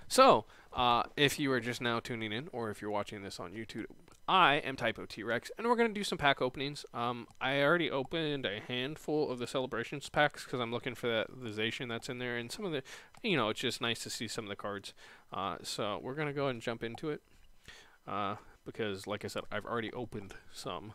So, if you are just now tuning in, or if you're watching this on YouTube, I am Typo T-Rex, and we're going to do some pack openings. I already opened a handful of the Celebrations packs because I'm looking for that the Zacian that's in there, and some of the, it's just nice to see some of the cards. So we're going to go ahead and jump into it because, like I said, I've already opened some.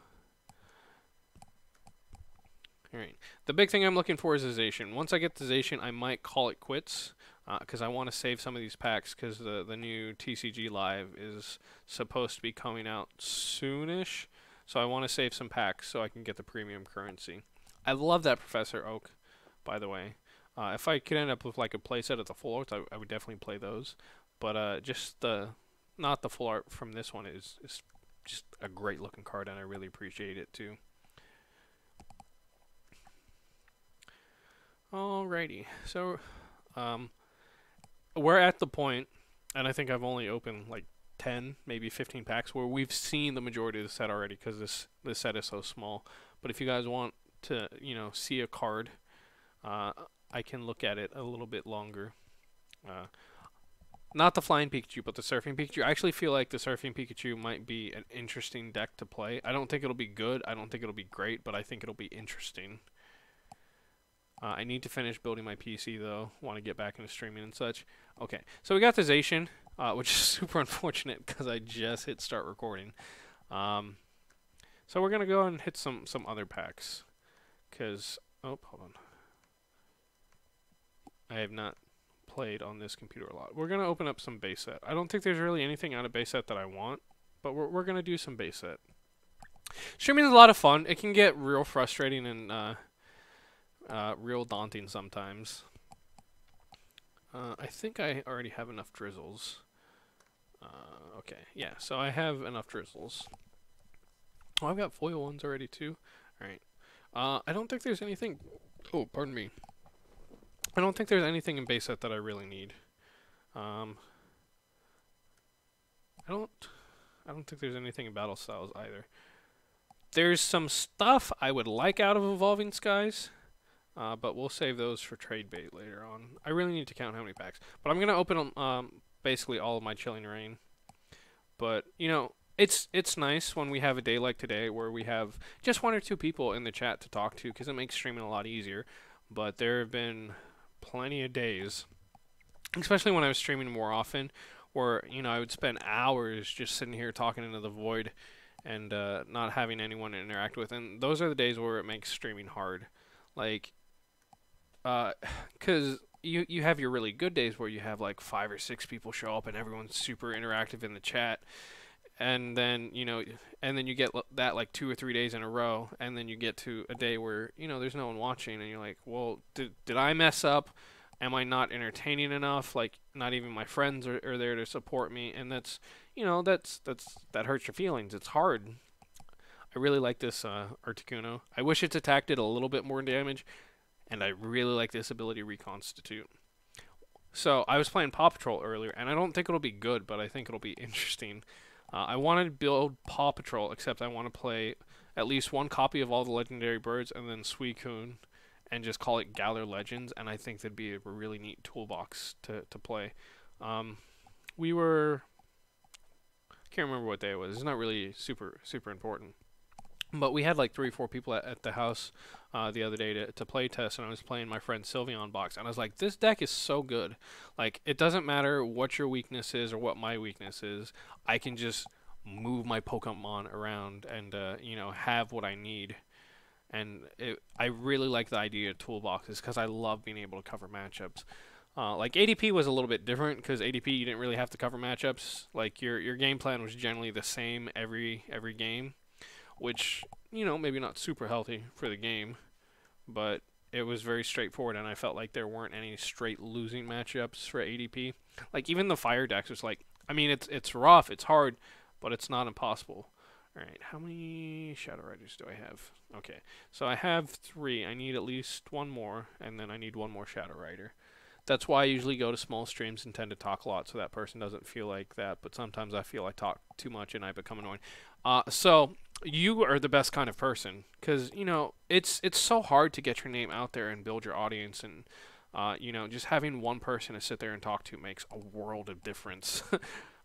Alright, the big thing I'm looking for is a Zacian. Once I get the Zacian, I might call it quits because I want to save some of these packs because the new TCG Live is supposed to be coming out soonish. So I want to save some packs so I can get the premium currency. I love that Professor Oak, by the way. If I could end up with like a playset of the full arts, I would definitely play those. But just not the full art from this one is just a great looking card, and I really appreciate it too. Alrighty, so we're at the point, and I think I've only opened like 10, maybe 15 packs where we've seen the majority of the set already because this set is so small. But if you guys want to, see a card, I can look at it a little bit longer. Not the Flying Pikachu, but the Surfing Pikachu. I actually feel like the Surfing Pikachu might be an interesting deck to play. I don't think it'll be good. I don't think it'll be great, but I think it'll be interesting. I need to finish building my PC, though. Want to get back into streaming and such. Okay, so we got the Zacian, which is super unfortunate because I just hit start recording. So we're going to go and hit some other packs. Because, oh, hold on. I have not played on this computer a lot. We're going to open up some base set. I don't think there's really anything out of base set that I want, but we're going to do some base set. Streaming is a lot of fun. It can get real frustrating and real daunting sometimes. I think I already have enough drizzles. Okay, yeah, so I have enough drizzles. Oh, I've got foil ones already too. Alright. I don't think there's anything... Oh, pardon me. I don't think there's anything in base set that I really need. I don't think there's anything in battle styles either. There's some stuff I would like out of Evolving Skies. But we'll save those for trade bait later on. I really need to count how many packs. But I'm going to open basically all of my Chilling Reign. But, it's nice when we have a day like today where we have just one or two people in the chat to talk to because it makes streaming a lot easier. But there have been plenty of days, especially when I was streaming more often, where, I would spend hours just sitting here talking into the void and not having anyone to interact with. And those are the days where it makes streaming hard. Like... because you have your really good days where you have like 5 or 6 people show up and everyone's super interactive in the chat, and then you get that like 2 or 3 days in a row, and then you get to a day where there's no one watching, and you're like, well, did I mess up? Am I not entertaining enough? Like, not even my friends are there to support me, and that's that hurts your feelings. It's hard. I really like this Articuno. I wish its attack did a little bit more damage. And I really like this ability, Reconstitute. So, I was playing Paw Patrol earlier, and I don't think it'll be good, but I think it'll be interesting. I want to build Paw Patrol, except I want to play at least one copy of all the legendary birds, and then Suicune, and just call it Galar Legends, and I think that'd be a really neat toolbox to play. We were... I can't remember what day it was. It's not really super important. But we had like 3 or 4 people at the house the other day to play test, and I was playing my friend Sylveon box, and I was like, this deck is so good. Like, it doesn't matter what your weakness is or what my weakness is. I can just move my Pokemon around and, have what I need. And I really like the idea of toolboxes because I love being able to cover matchups. Like, ADP was a little bit different because ADP you didn't really have to cover matchups. Like, your game plan was generally the same every game. Which, maybe not super healthy for the game, but it was very straightforward, and I felt like there weren't any straight losing matchups for ADP. Like, even the Fire decks was like, I mean, it's rough, it's hard, but it's not impossible. Alright, how many Shadow Riders do I have? Okay, so I have 3. I need at least 1 more, and then I need 1 more Shadow Rider. That's why I usually go to small streams and tend to talk a lot so that person doesn't feel like that, but sometimes I feel I talk too much and I become annoying. So you are the best kind of person because it's so hard to get your name out there and build your audience and Just having one person to sit there and talk to makes a world of difference.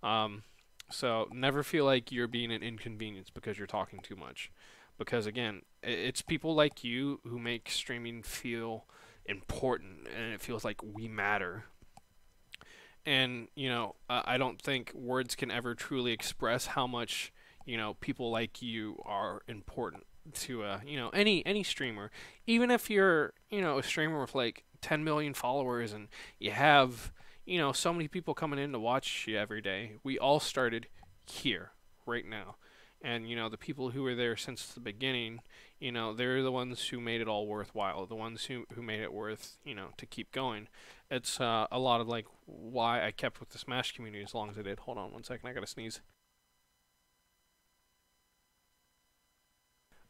um, so never feel like you're being an inconvenience because you're talking too much. Because again, it's people like you who make streaming feel important, and it feels like we matter. And I don't think words can ever truly express how much people like you are important to any streamer. Even if you're a streamer with like 10 million followers and you have so many people coming in to watch you every day. We all started here right now. And the people who were there since the beginning, they're the ones who made it all worthwhile, the ones who made it worth to keep going. It's a lot of like why I kept with the Smash community as long as I did. Hold on one second, I gotta sneeze.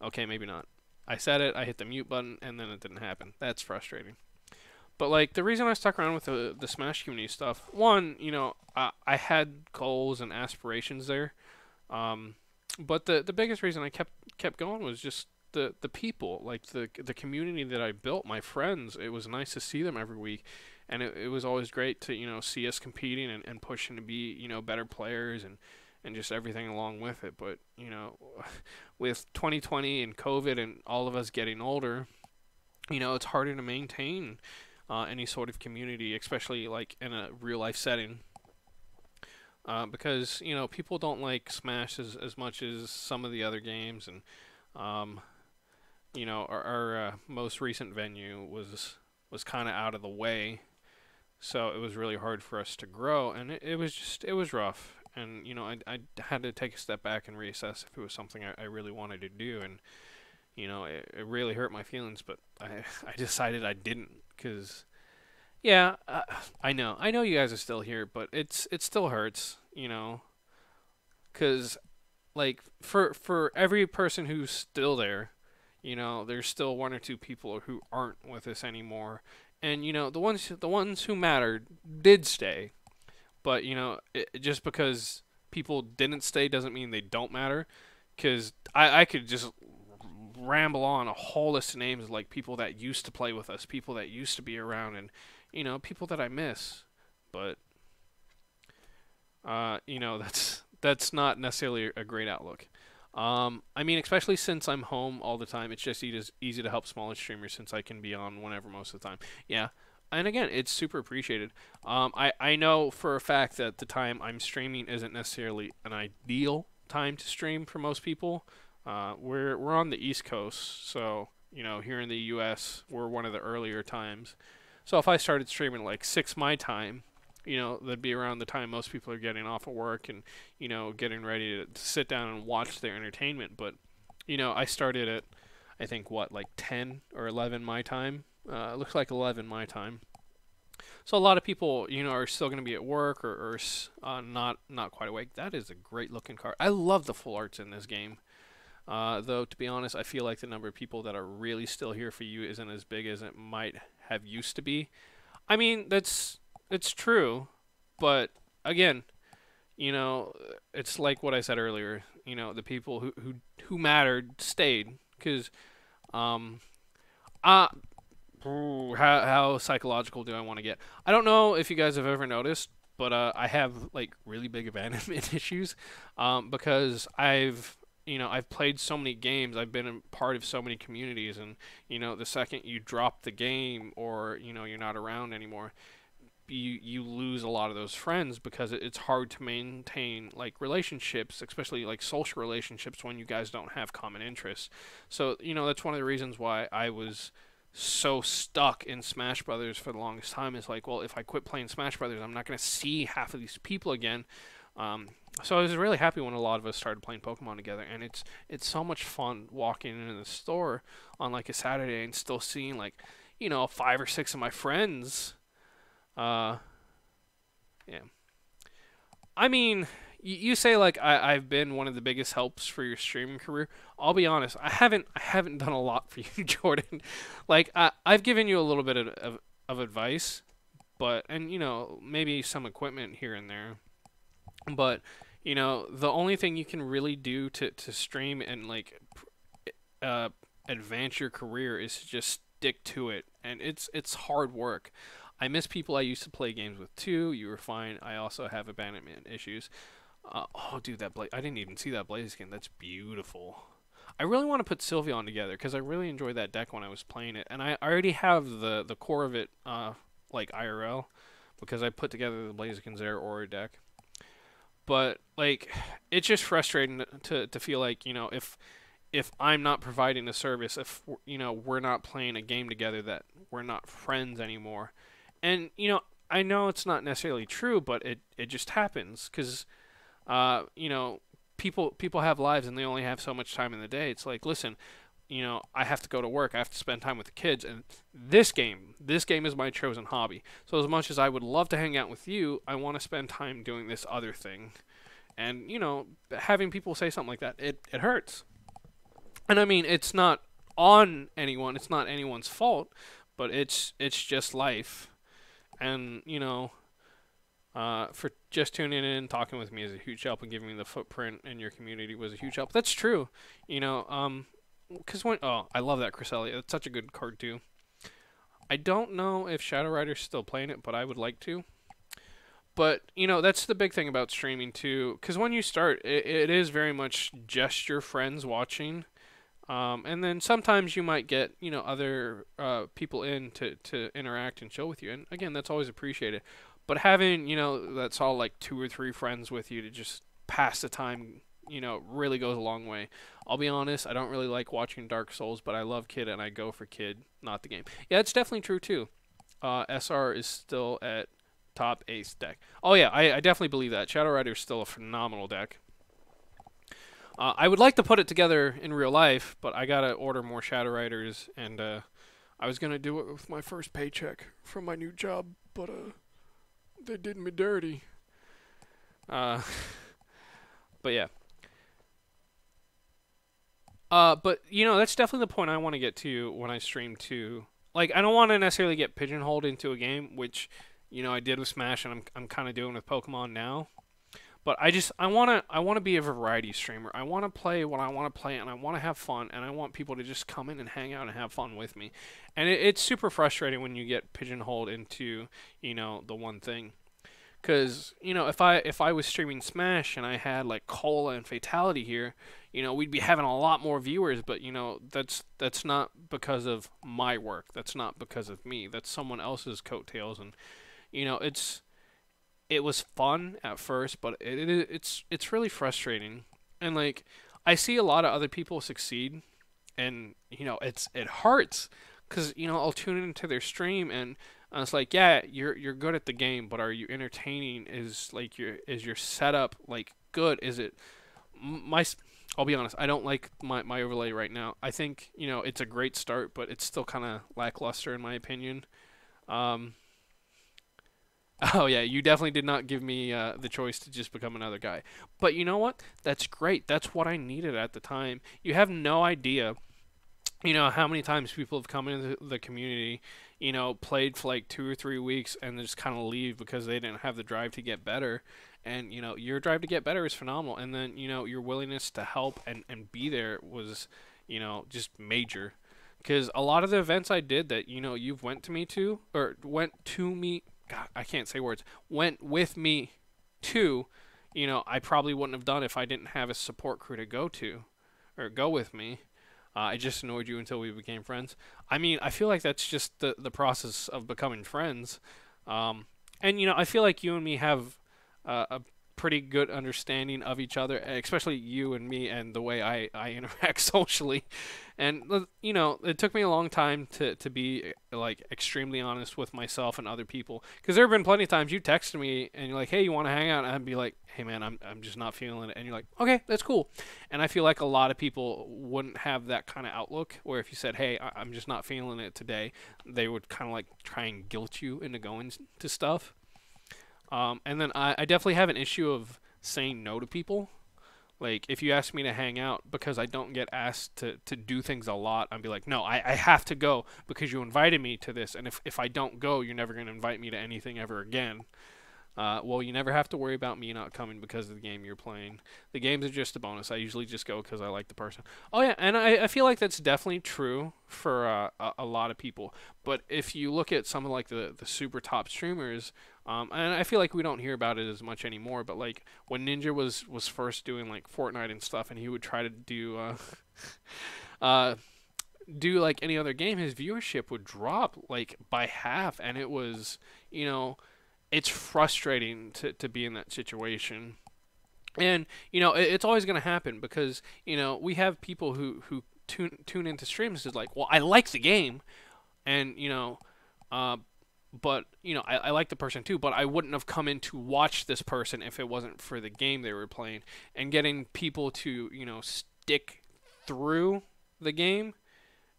Okay, maybe not. I said it, I hit the mute button, and then it didn't happen. That's frustrating. But like the reason I stuck around with the Smash community stuff, one, I had goals and aspirations there, um, but the biggest reason I kept going was just the people, like the community that I built, my friends. It was nice to see them every week, and it was always great to see us competing and pushing to be better players and just everything along with it. But with 2020 and COVID and all of us getting older, it's harder to maintain any sort of community, especially like in a real life setting. Because people don't like Smash as much as some of the other games, and um, our most recent venue was kind of out of the way, so it was really hard for us to grow, and it was rough, and I had to take a step back and reassess if it was something I really wanted to do, and it really hurt my feelings, but I decided I didn't, because yeah, I know you guys are still here, but it still hurts, because like for every person who's still there, there's still one or two people who aren't with us anymore, and the ones who mattered did stay, but just because people didn't stay doesn't mean they don't matter, because I could just ramble on a whole list of names of like people that used to play with us, people that used to be around, and people that I miss, but that's not necessarily a great outlook. I mean, especially since I'm home all the time, it's just easy to help smaller streamers since I can be on whenever most of the time. Yeah, and again, it's super appreciated. I know for a fact that the time I'm streaming isn't necessarily an ideal time to stream for most people. We're on the East Coast, so here in the U.S. we're one of the earlier times. So if I started streaming at like 6 my time, that'd be around the time most people are getting off of work and, getting ready to sit down and watch their entertainment. But, I started at, I think, what, like 10 or 11 my time? It looks like 11 my time. So a lot of people, are still going to be at work or not quite awake. That is a great looking card. I love the full arts in this game. Though, to be honest, I feel like the number of people that are really still here for you isn't as big as it might have used to be. I mean, it's true, but again, it's like what I said earlier. The people who mattered stayed, because um, uh, how psychological do I want to get? I don't know if you guys have ever noticed, but I have like really big abandonment issues, because I've played so many games, I've been a part of so many communities, and the second you drop the game or you're not around anymore, you lose a lot of those friends, because it's hard to maintain like relationships, especially like social relationships, when you guys don't have common interests. So that's one of the reasons why I was so stuck in Smash Brothers for the longest time. Is like, well, if I quit playing Smash Brothers, I'm not going to see half of these people again. So I was really happy when a lot of us started playing Pokemon together, and it's so much fun walking into the store on like a Saturday and still seeing like 5 or 6 of my friends. Uh, yeah. I mean, you say like I've been one of the biggest helps for your streaming career. I'll be honest, I haven't done a lot for you, Jordan. Like I've given you a little bit of advice, but and maybe some equipment here and there. But the only thing you can really do to stream and like uh, advance your career is to just stick to it and it's hard work. I miss people I used to play games with too. You were fine. I also have abandonment issues. Oh, dude, I didn't even see that Blaziken. That's beautiful. I really want to put Sylveon together because I really enjoyed that deck when I was playing it, and I already have the core of it, like IRL, because I put together the Blaziken's Air Aura deck. But like, it's just frustrating to feel like, if I'm not providing a service, if we're not playing a game together, that we're not friends anymore. And I know it's not necessarily true, but it just happens because people have lives and they only have so much time in the day. It's like, listen, I have to go to work, I have to spend time with the kids, and this game is my chosen hobby. So as much as I would love to hang out with you, I want to spend time doing this other thing. And having people say something like that, it hurts. And I mean, it's not on anyone, it's not anyone's fault, but it's just life. And for just tuning in, talking with me is a huge help, and giving me the footprint in your community was a huge help. That's true. Because I love that Cresselia. It's such a good card too. I don't know if Shadow Rider's still playing it, but I would like to. But that's the big thing about streaming too. Because when you start, it is very much just your friends watching. And then sometimes you might get other people in to interact and chill with you. And again, that's always appreciated. But having that's all like 2 or 3 friends with you to just pass the time, really goes a long way. I'll be honest, I don't really like watching Dark Souls, but I love Kid and I go for Kid, not the game. Yeah, it's definitely true too. SR is still at top ace deck. Oh yeah, I definitely believe that. Shadow Rider is still a phenomenal deck. I would like to put it together in real life, but I gotta order more Shadow Riders, and I was gonna do it with my first paycheck from my new job, but they did me dirty. But yeah. But that's definitely the point I want to get to when I stream too. Like, I don't want to necessarily get pigeonholed into a game, which I did with Smash, and I'm kind of doing with Pokemon now. But I want to be a variety streamer. I want to play what I want to play, and I want to have fun, and I want people to just come in and hang out and have fun with me. And it's super frustrating when you get pigeonholed into the one thing. Because if I was streaming Smash and I had like Cola and Fatality here, we'd be having a lot more viewers. But that's not because of my work. That's not because of me. That's someone else's coattails. And it was fun at first, but it's really frustrating. And like, I see a lot of other people succeed, and it hurts because I'll tune into their stream, and it's like, yeah, you're good at the game, but are you entertaining? Is your setup like good? Is it I'll be honest, I don't like my overlay right now. I think it's a great start, but it's still kind of lackluster in my opinion. Oh yeah, you definitely did not give me the choice to just become another guy. But you know what? That's great. That's what I needed at the time. You have no idea, how many times people have come into the community, played for like 2 or 3 weeks and just kind of leave because they didn't have the drive to get better. And your drive to get better is phenomenal. And then your willingness to help and be there was just major. Because a lot of the events I did that you've went to me, God, I can't say words. Went with me to, I probably wouldn't have done if I didn't have a support crew to go to, or go with me. I just annoyed you until we became friends. I mean, I feel like that's just the process of becoming friends. And I feel like you and me have a pretty good understanding of each other, especially you and me and the way I interact socially. And it took me a long time to be like extremely honest with myself and other people, because there have been plenty of times you texted me and you're like, hey, you want to hang out? And I'd be like, hey man, I'm just not feeling it. And you're like, okay, that's cool. And I feel like a lot of people wouldn't have that kind of outlook, where if you said, hey, I'm just not feeling it today, they would kind of like try and guilt you into going to stuff. And then I definitely have an issue of saying no to people. Like, if you ask me to hang out because I don't get asked to do things a lot, I'd be like, no, I have to go because you invited me to this. And if I don't go, you're never going to invite me to anything ever again. Well, you never have to worry about me not coming because of the game you're playing. The games are just a bonus. I usually just go because I like the person. Oh yeah, and I feel like that's definitely true for a lot of people. But if you look at some of like the super top streamers, and I feel like we don't hear about it as much anymore. But like when Ninja was first doing like Fortnite and stuff, and he would try to do uh, do like any other game, his viewership would drop like by half, and it was, you know, it's frustrating to be in that situation. And it's always going to happen because we have people who tune into streams is like, well, I like the game, and uh, but I like the person too, but I wouldn't have come in to watch this person if it wasn't for the game they were playing. And getting people to stick through the game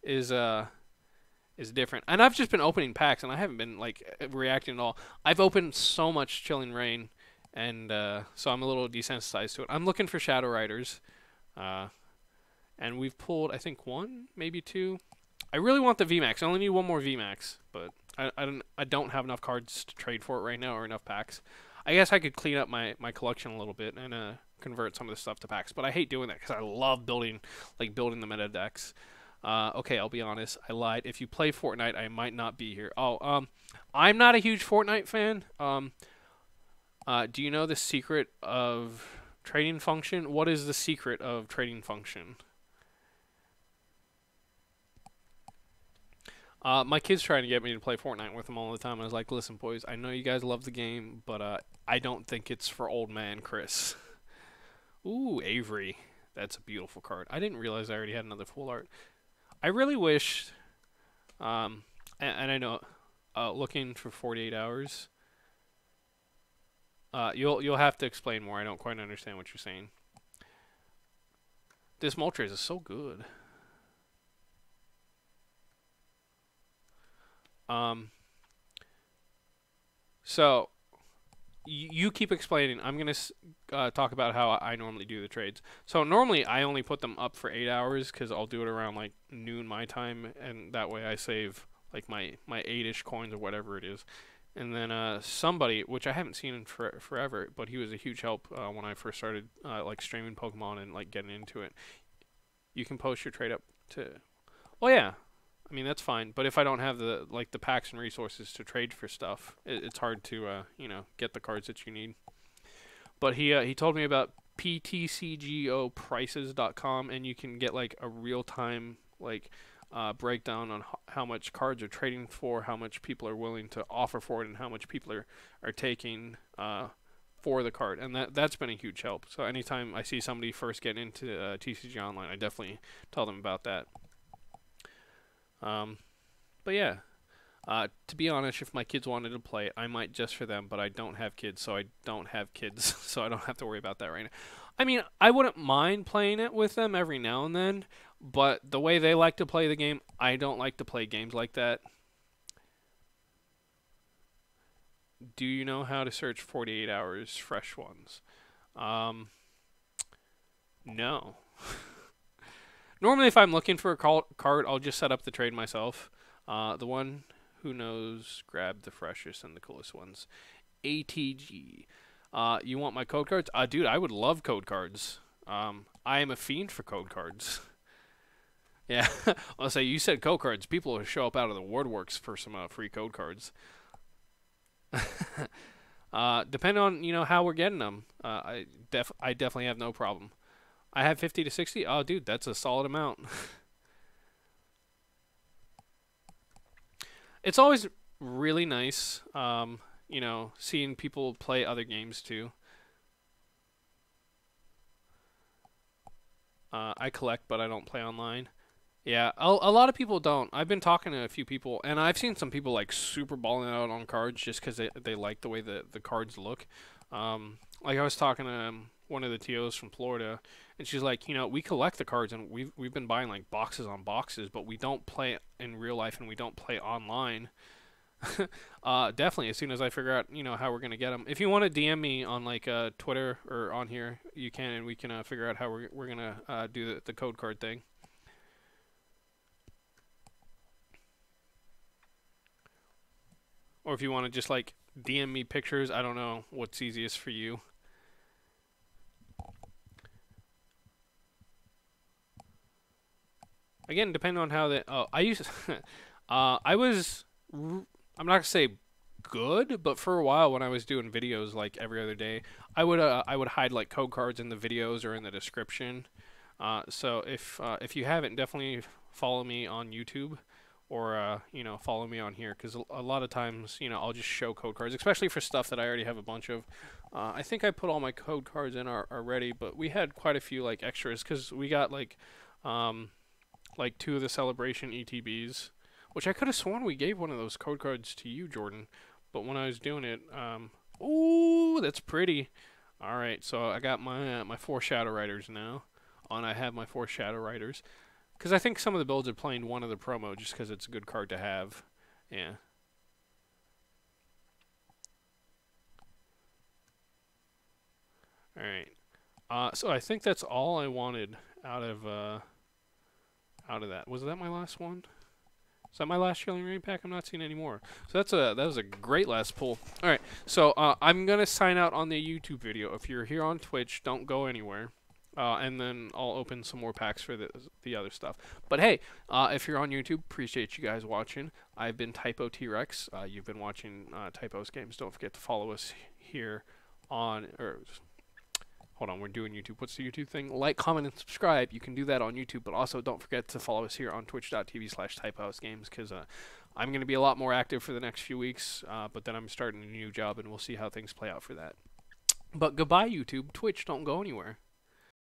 is different. And I've just been opening packs, and I haven't been like reacting at all. I've opened so much Chilling Reign, and so I'm a little desensitized to it. I'm looking for Shadow Riders, and we've pulled I think one, maybe two. I really want the VMAX. I only need one more VMAX, but I don't have enough cards to trade for it right now or enough packs. I guess I could clean up my collection a little bit and convert some of the stuff to packs, but I hate doing that because I love building the meta decks. Okay, I'll be honest. I lied. If you play Fortnite, I might not be here. Oh, I'm not a huge Fortnite fan. Do you know the secret of trading function? What is the secret of trading function? My kid's trying to get me to play Fortnite with them all the time. I was like, listen, boys, I know you guys love the game, but I don't think it's for old man Chris. Ooh, Avery. That's a beautiful card. I didn't realize I already had another full art. I really wish, and I know, looking for 48 hours. You'll have to explain more. I don't quite understand what you're saying. This Moltres is so good. So you keep explaining. I'm gonna talk about how I normally do the trades. So normally I only put them up for 8 hours because I'll do it around like noon my time, and that way I save like my 8-ish coins or whatever it is. And then somebody, which I haven't seen in forever, but he was a huge help when I first started like streaming Pokemon and like getting into it. You can post your trade up to. Oh yeah, I mean that's fine. But if I don't have the packs and resources to trade for stuff, it's hard to get the cards that you need. But he told me about ptcgoprices.com, and you can get like a real time breakdown on how much cards are trading for, how much people are willing to offer for it, and how much people are taking for the card. And that's been a huge help. So anytime I see somebody first get into TCG Online, I definitely tell them about that. But yeah, to be honest, if my kids wanted to play it, I might just for them, but I don't have kids, so I don't have kids, so I don't have to worry about that right now. I mean, I wouldn't mind playing it with them every now and then, but the way they like to play the game, I don't like to play games like that. Do you know how to search 48 hours fresh ones? No. Normally, if I'm looking for a card, I'll just set up the trade myself. The one who knows, grab the freshest and the coolest ones. ATG. You want my code cards? Dude, I would love code cards. I am a fiend for code cards. Yeah, I'll say you said code cards. People will show up out of the woodworks for some free code cards. Depending on how we're getting them, I definitely have no problem. I have 50 to 60. Oh, dude, that's a solid amount. It's always really nice, seeing people play other games too. I collect, but I don't play online. Yeah, a lot of people don't. I've been talking to a few people, and I've seen some people like super balling out on cards just because they like the way the cards look. Like I was talking to one of the TOs from Florida, and she's like, we collect the cards, and we've been buying like boxes on boxes, but we don't play in real life, and we don't play online. Definitely, as soon as I figure out how we're gonna get them. If you want to DM me on like Twitter or on here, you can, and we can figure out how we're gonna do the code card thing. Or if you want to just like DM me pictures. I don't know what's easiest for you. Again, depending on how the I used I was I'm not gonna say good, but for a while when I was doing videos like every other day, I would hide like code cards in the videos or in the description. So if you haven't, definitely follow me on YouTube or follow me on here because a lot of times I'll just show code cards, especially for stuff that I already have a bunch of. I think I put all my code cards in already, but we had quite a few like extras because we got um, like two of the celebration ETBs, which I could have sworn we gave one of those code cards to you, Jordan. But when I was doing it, ooh, that's pretty. All right, so I got my four Shadow Riders now, and I have my four Shadow Riders because I think some of the builds are playing one of the promo just because it's a good card to have. Yeah. All right. So I think that's all I wanted out of that. Was that my last one? Is that my last Shilling Rain pack? I'm not seeing any more. So that was a great last pull. All right, so I'm gonna sign out on the YouTube video. If you're here on Twitch, don't go anywhere, and then I'll open some more packs for the other stuff. But hey, if you're on YouTube, appreciate you guys watching. I've been Typo T-Rex. You've been watching TypoHouseGames. Don't forget to follow us here on hold on, we're doing YouTube. What's the YouTube thing? Like, comment, and subscribe. You can do that on YouTube, but also don't forget to follow us here on twitch.tv/TypoHouseGames because I'm going to be a lot more active for the next few weeks, but then I'm starting a new job, and we'll see how things play out for that. But goodbye, YouTube. Twitch, don't go anywhere.